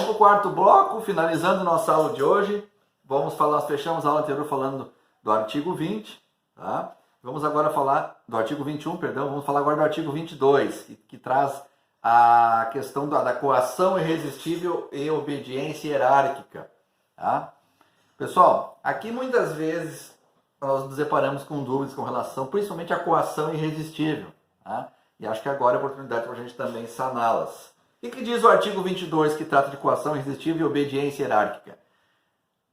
Vamos para o quarto bloco, finalizando nossa aula de hoje. Nós fechamos a aula anterior falando do artigo 20, tá? Vamos agora falar do artigo 21, perdão, vamos falar agora do artigo 22, que traz a questão da coação irresistível e obediência hierárquica, tá? Pessoal, aqui muitas vezes nós nos deparamos com dúvidas com relação, principalmente à coação irresistível, tá? E acho que agora é a oportunidade para a gente também saná-las. O que diz o artigo 22, que trata de coação irresistível e obediência hierárquica?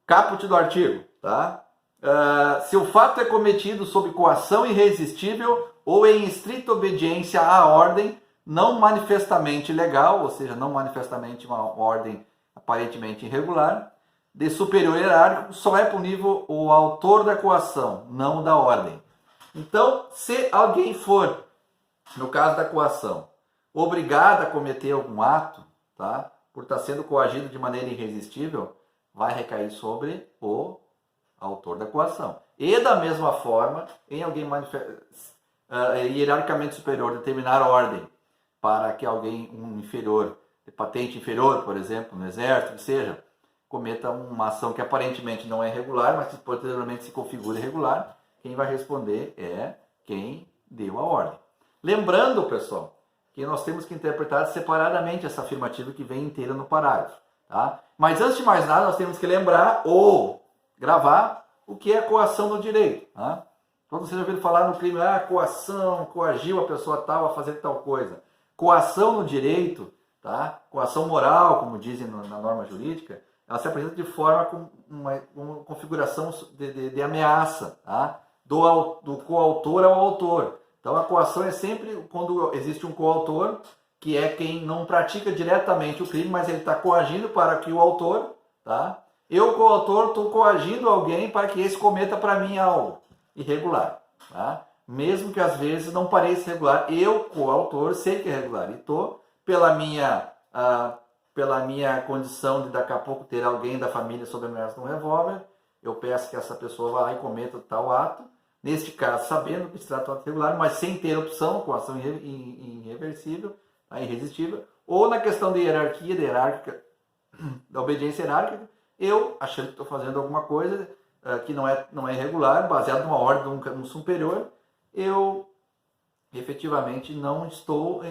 Caput do artigo, tá? Se o fato é cometido sob coação irresistível ou em estrita obediência à ordem não manifestamente legal, ou seja, não manifestamente uma ordem aparentemente irregular, de superior hierárquico, só é punível o autor da coação, não da ordem. Então, se alguém for, no caso da coação, obrigado a cometer algum ato, tá? Por estar sendo coagido de maneira irresistível, vai recair sobre o autor da coação. E da mesma forma, em alguém hierarquicamente superior determinar ordem para que alguém, um inferior, de patente inferior, por exemplo, no exército, que seja, cometa uma ação que aparentemente não é regular, mas que posteriormente se configura irregular, quem vai responder é quem deu a ordem. Lembrando, pessoal, que nós temos que interpretar separadamente essa afirmativa que vem inteira no parágrafo, tá? Mas antes de mais nada, nós temos que lembrar ou gravar o que é coação no direito, tá? Todos vocês já ouviram falar no crime, coação, coagiu a pessoa tal a fazer tal coisa. Coação no direito, tá? Coação moral, como dizem na norma jurídica, ela se apresenta de forma com uma configuração de ameaça, tá? Do coautor ao autor. Então a coação é sempre quando existe um coautor, que é quem não pratica diretamente o crime, mas ele está coagindo para que o autor, tá? Eu, coautor, estou coagindo alguém para que esse cometa para mim algo irregular, tá? Mesmo que às vezes não pareça irregular, eu, coautor, sei que é irregular. E estou, pela minha condição de daqui a pouco ter alguém da família sob ameaça de um revólver, eu peço que essa pessoa vá lá e cometa tal ato, neste caso sabendo que se trata de um ato irregular, mas sem ter opção, coação irreversível, irresistível, ou na questão de hierárquica, da obediência hierárquica, eu, achando que estou fazendo alguma coisa que não é irregular, baseado numa ordem de um superior, eu efetivamente não estou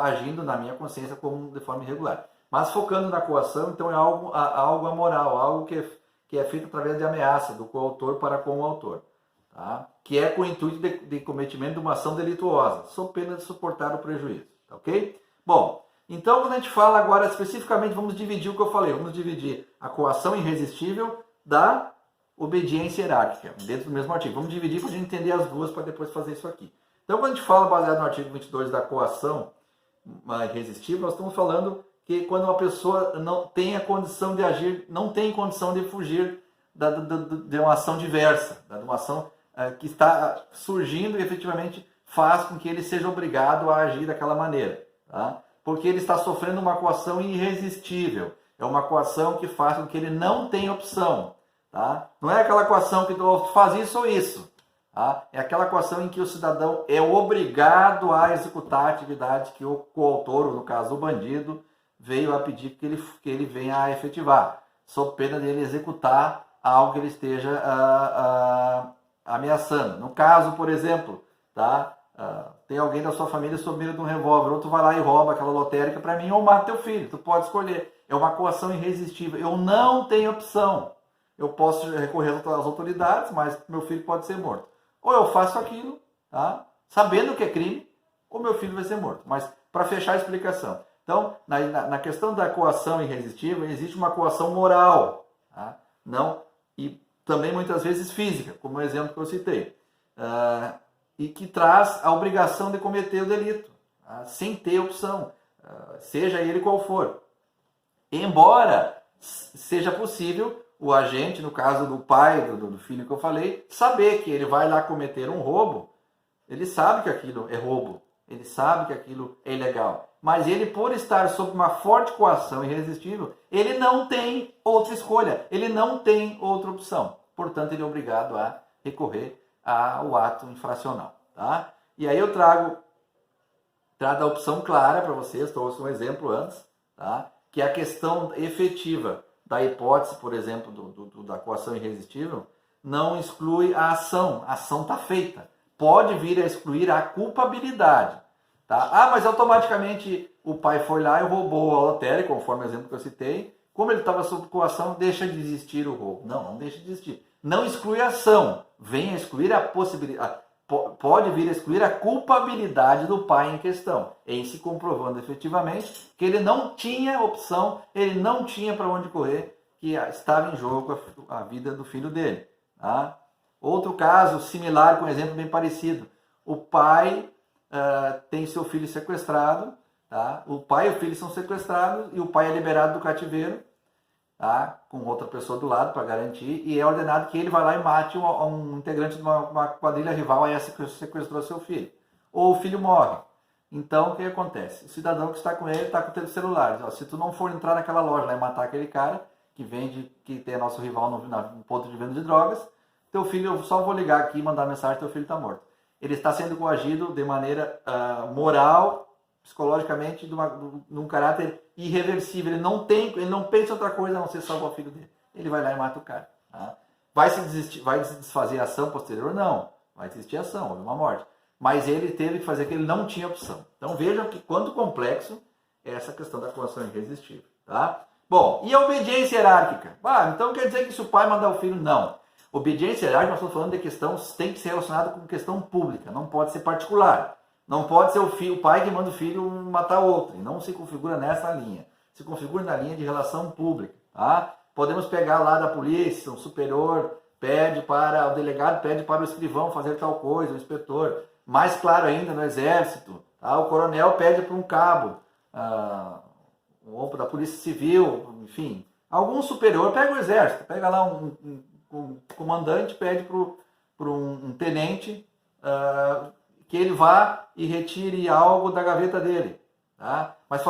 agindo na minha consciência como de forma irregular. Mas focando na coação, então é algo amoral, algo que é feito através de ameaça do coautor para com o autor, tá? Que é com o intuito de cometimento de uma ação delituosa, sob pena de suportar o prejuízo, tá ok? Bom, então quando a gente fala agora especificamente, vamos dividir o que eu falei, vamos dividir a coação irresistível da obediência hierárquica, dentro do mesmo artigo. Vamos dividir para a gente entender as duas para depois fazer isso aqui. Então quando a gente fala, baseado no artigo 22 da coação irresistível, nós estamos falando que quando uma pessoa não tem a condição de agir, não tem condição de fugir de uma ação diversa, de uma ação que está surgindo e efetivamente faz com que ele seja obrigado a agir daquela maneira, tá? Porque ele está sofrendo uma coação irresistível. É uma coação que faz com que ele não tenha opção, tá? Não é aquela coação que tu faz isso ou isso, tá? É aquela coação em que o cidadão é obrigado a executar a atividade que o coautor, ou no caso o bandido, veio a pedir que ele venha a efetivar, sob pena de ele executar algo que ele esteja ameaçando. No caso, por exemplo, tá? Tem alguém da sua família sob mira de um revólver, ou tu vai lá e rouba aquela lotérica para mim, ou mata teu filho, tu pode escolher. É uma coação irresistível, eu não tenho opção. Eu posso recorrer às autoridades, mas meu filho pode ser morto. Ou eu faço aquilo, tá? Sabendo que é crime, ou meu filho vai ser morto. Mas para fechar a explicação. Então, na questão da coação irresistível, existe uma coação moral, tá? Não, e também muitas vezes física, como o exemplo que eu citei. E que traz a obrigação de cometer o delito, tá? Sem ter opção, seja ele qual for. Embora seja possível o agente, no caso do pai do filho que eu falei, saber que ele vai lá cometer um roubo, ele sabe que aquilo é roubo, ele sabe que aquilo é ilegal, mas ele, por estar sob uma forte coação irresistível, ele não tem outra escolha, ele não tem outra opção, portanto ele é obrigado a recorrer ao ato infracional, tá? E aí eu trago a opção clara para vocês, trouxe um exemplo antes, tá? que a questão efetiva da hipótese, por exemplo, da coação irresistível, não exclui a ação está feita. Pode vir a excluir a culpabilidade. Tá? Ah, mas automaticamente o pai foi lá e roubou o holotério, conforme o exemplo que eu citei. Como ele estava sob coação, deixa de existir o roubo. Não, não deixa de existir. Não exclui a ação, vem a excluir a possibilidade. Pode vir a excluir a culpabilidade do pai em questão, em se comprovando efetivamente que ele não tinha opção, ele não tinha para onde correr, que estava em jogo a vida do filho dele. Tá? Outro caso similar, com um exemplo bem parecido. O pai tem seu filho sequestrado, tá? O pai e o filho são sequestrados e o pai é liberado do cativeiro, tá? Com outra pessoa do lado para garantir, e é ordenado que ele vá lá e mate um integrante de uma quadrilha rival, aí sequestrou seu filho. Ou o filho morre. Então, o que acontece? O cidadão que está com ele está com o celular. Diz, se tu não for entrar naquela loja lá e matar aquele cara que tem nosso rival no ponto de venda de drogas, teu filho, eu só vou ligar aqui e mandar mensagem, teu filho está morto. Ele está sendo coagido de maneira moral, psicologicamente, num caráter irreversível. Ele não pensa outra coisa a não ser salvar o filho dele. Ele vai lá e mata o cara. Tá? Vai se desfazer a ação posterior? Não. Vai existir ação, houve uma morte. Mas ele teve que fazer que ele não tinha opção. Então vejam que quanto complexo é essa questão da coação irresistível. Tá? Bom, e a obediência hierárquica? Então quer dizer que se o pai mandar o filho, não. Obediência hierárquica, nós estamos falando de questão, tem que ser relacionada com questão pública, não pode ser particular. Não pode ser o pai que manda o filho matar outro, e não se configura nessa linha. Se configura na linha de relação pública. Tá? Podemos pegar lá da polícia, o superior o delegado pede para o escrivão fazer tal coisa, o inspetor. Mais claro ainda, no exército, tá? O coronel pede para um cabo, ou da polícia civil, enfim. Algum superior, pega o exército, pega lá um comandante, pede para um tenente que ele vá e retire algo da gaveta dele. Tá? Mas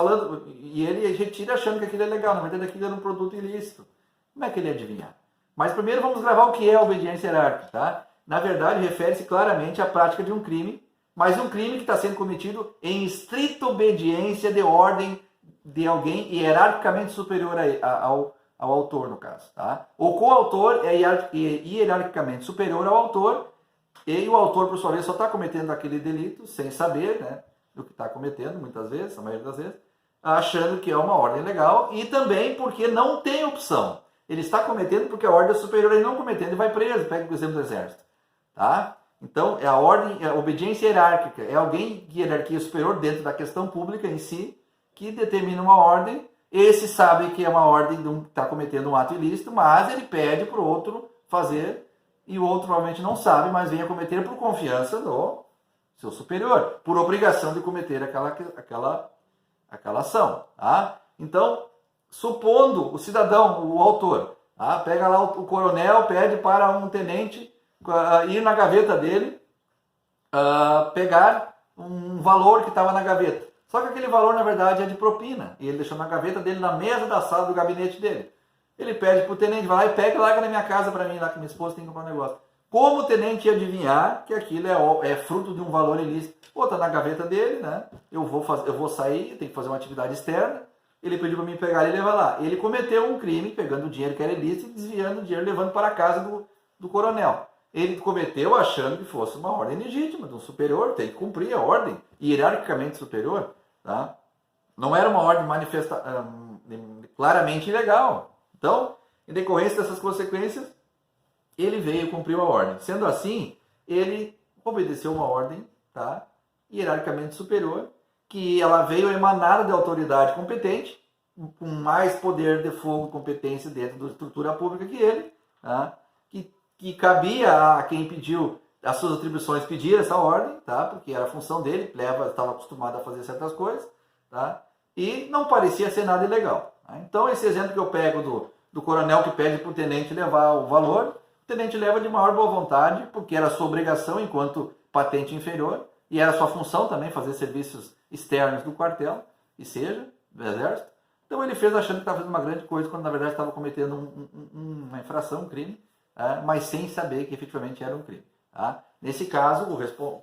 e ele retira achando que aquilo é legal, na verdade aquilo era um produto ilícito. Como é que ele ia adivinhar? Mas primeiro vamos gravar o que é a obediência hierárquica. Tá? Na verdade, refere-se claramente à prática de um crime, mas um crime que está sendo cometido em estrita obediência de ordem de alguém hierarquicamente superior ao autor, no caso. Tá? O coautor é hierarquicamente superior ao autor, e o autor, por sua vez, só está cometendo aquele delito sem saber, né, do que está cometendo, muitas vezes, a maioria das vezes, achando que é uma ordem legal, e também porque não tem opção. Ele está cometendo porque a ordem é superior, ele não cometendo e vai preso. Pega o exemplo do exército. Tá? Então, é a obediência hierárquica. É alguém de hierarquia superior dentro da questão pública em si, que determina uma ordem. Esse sabe que é uma ordem de está cometendo um ato ilícito, mas ele pede para o outro fazer, e o outro provavelmente não sabe, mas vem a cometer por confiança do seu superior, por obrigação de cometer aquela ação. Tá? Então, supondo o cidadão, o autor, tá? Pega lá o coronel, pede para um tenente ir na gaveta dele, pegar um valor que estava na gaveta. Só que aquele valor, na verdade, é de propina. E ele deixou na gaveta dele, na mesa da sala do gabinete dele. Ele pede para o tenente, vai lá e pega e larga na minha casa para mim, lá que minha esposa tem que comprar um negócio. Como o tenente ia adivinhar que aquilo é fruto de um valor ilícito? Pô, está na gaveta dele, né? Eu vou sair, tenho que fazer uma atividade externa. Ele pediu para mim pegar e levar lá. Ele cometeu um crime, pegando o dinheiro que era ilícito e desviando o dinheiro, levando para a casa do coronel. Ele cometeu achando que fosse uma ordem legítima, de um superior, tem que cumprir a ordem, hierarquicamente superior. Tá? Não era uma ordem claramente ilegal. Então, em decorrência dessas consequências, ele veio cumprir a ordem. Sendo assim, ele obedeceu uma ordem, tá? Hierarquicamente superior, que ela veio emanada da autoridade competente, com mais poder de fogo e competência dentro da estrutura pública que ele, tá? Que cabia a quem pediu as suas atribuições pedir essa ordem, tá? Porque era a função dele, estava acostumado a fazer certas coisas, tá? E não parecia ser nada ilegal. Tá? Então, esse exemplo que eu pego do coronel que pede para o tenente levar o valor, o tenente leva de maior boa vontade, porque era sua obrigação enquanto patente inferior, e era sua função também fazer serviços externos do quartel, e seja, do exército. Então ele fez achando que estava fazendo uma grande coisa, quando na verdade estava cometendo uma infração, um crime, mas sem saber que efetivamente era um crime. Tá? Nesse caso,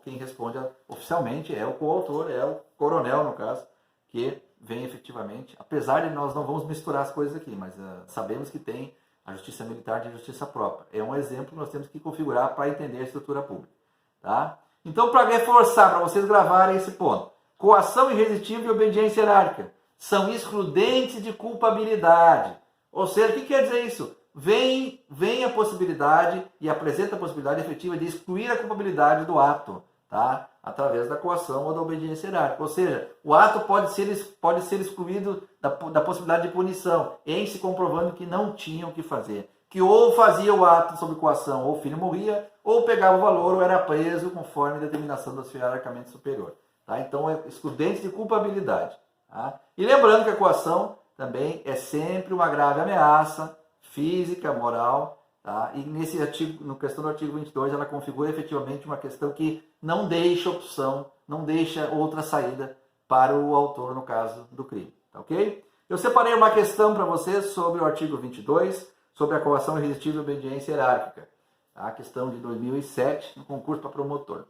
quem responde oficialmente é o coautor, é o coronel, no caso, que vem efetivamente, apesar de nós não vamos misturar as coisas aqui, mas sabemos que tem a justiça militar e a justiça própria. É um exemplo que nós temos que configurar para entender a estrutura pública. Tá? Então, para reforçar, para vocês gravarem esse ponto, coação irresistível e obediência hierárquica são excludentes de culpabilidade. Ou seja, o que quer dizer isso? Vem a possibilidade e apresenta a possibilidade efetiva de excluir a culpabilidade do ato, tá? Através da coação ou da obediência hierárquica. Ou seja, o ato pode ser excluído da possibilidade de punição, em se comprovando que não tinham o que fazer. Que ou fazia o ato sob coação, ou o filho morria, ou pegava o valor, ou era preso, conforme a determinação do seu hierarquicamente superior. Tá? Então, é excludente de culpabilidade. Tá? E lembrando que a coação também é sempre uma grave ameaça física, moral. Tá? E nesse artigo, no questão do artigo 22, ela configura efetivamente uma questão que não deixa opção, não deixa outra saída para o autor, no caso do crime. Tá, ok? Eu separei uma questão para vocês sobre o artigo 22, sobre a coação irresistível e obediência hierárquica. Tá? A questão de 2007, no concurso para promotor.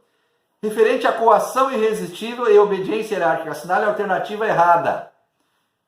Referente à coação irresistível e obediência hierárquica, assinale a alternativa errada.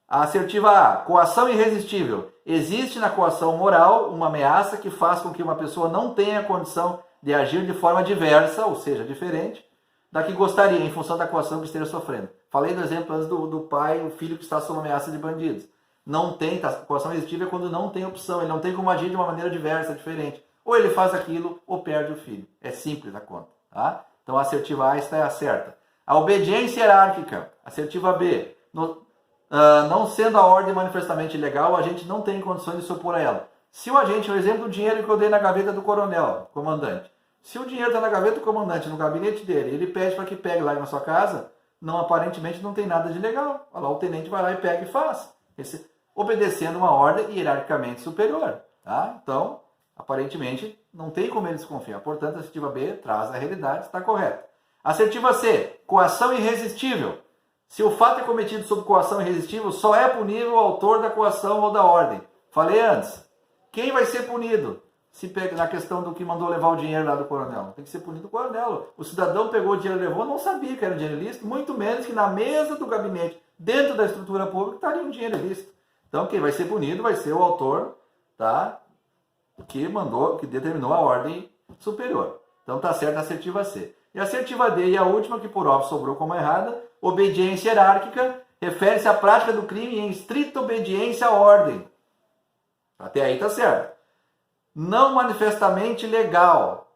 A assertiva A, coação irresistível. Existe na coação moral uma ameaça que faz com que uma pessoa não tenha condição de agir de forma diversa, ou seja, diferente, da que gostaria, em função da coação que esteja sofrendo. Falei do exemplo antes do pai, o filho que está sob ameaça de bandidos. Não tem, a coação irresistível é quando não tem opção, ele não tem como agir de uma maneira diversa, diferente. Ou ele faz aquilo, ou perde o filho. É simples a conta. Tá? Então a assertiva A está certa. A obediência hierárquica, assertiva B. Não sendo a ordem manifestamente ilegal, o agente não tem condições de se opor a ela. Se o agente, por exemplo, o dinheiro que eu dei na gaveta do coronel, comandante, se o dinheiro está na gaveta do comandante, no gabinete dele, ele pede para que pegue lá na sua casa, aparentemente não tem nada de ilegal. Olha lá, o tenente vai lá e pega e faz. Obedecendo uma ordem hierarquicamente superior. Tá? Então, aparentemente, não tem como ele desconfiar. Portanto, a assertiva B traz a realidade, está correta. Assertiva C, coação irresistível. Se o fato é cometido sob coação irresistível, só é punível o autor da coação ou da ordem. Falei antes. Quem vai ser punido? Se pega na questão do que mandou levar o dinheiro lá do coronel. Tem que ser punido o coronel. O cidadão pegou o dinheiro e levou, não sabia que era dinheiro ilícito, muito menos que na mesa do gabinete, dentro da estrutura pública, estaria um dinheiro ilícito. Então, quem vai ser punido vai ser o autor, tá? que determinou a ordem superior. Então, está certo a assertiva C. E a assertiva D, e a última, que por óbvio sobrou como errada, obediência hierárquica, refere-se à prática do crime em estrita obediência à ordem. Até aí está certo. Não manifestamente legal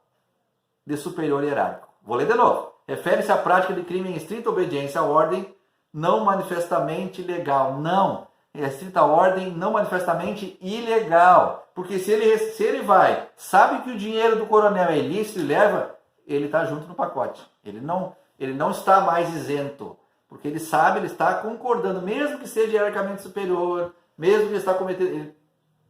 de superior hierárquico. Vou ler de novo. Refere-se à prática de crime em estrita obediência à ordem, não manifestamente legal. Não. É estrita ordem, não manifestamente ilegal. Porque se ele vai, sabe que o dinheiro do coronel é ilícito e leva, ele está junto no pacote. Ele não está mais isento. Porque ele sabe, ele está concordando, mesmo que seja hierarquicamente superior, mesmo que ele está cometendo,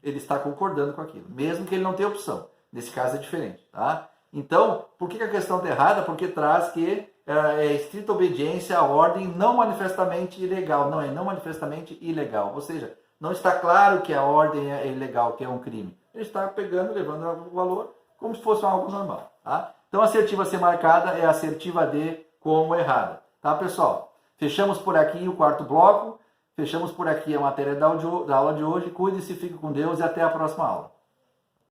ele está concordando com aquilo, mesmo que ele não tenha opção. Nesse caso é diferente. Tá? Então, por que a questão está errada? Porque traz que é estrita obediência à ordem não manifestamente ilegal. Não, é não manifestamente ilegal. Ou seja, não está claro que a ordem é ilegal, que é um crime. Ele está pegando, levando o valor como se fosse algo normal. Tá? Então, a assertiva a ser marcada é a assertiva D como errada. Tá, pessoal? Fechamos por aqui o quarto bloco. Fechamos por aqui a matéria da aula de hoje. Cuide-se, fique com Deus e até a próxima aula.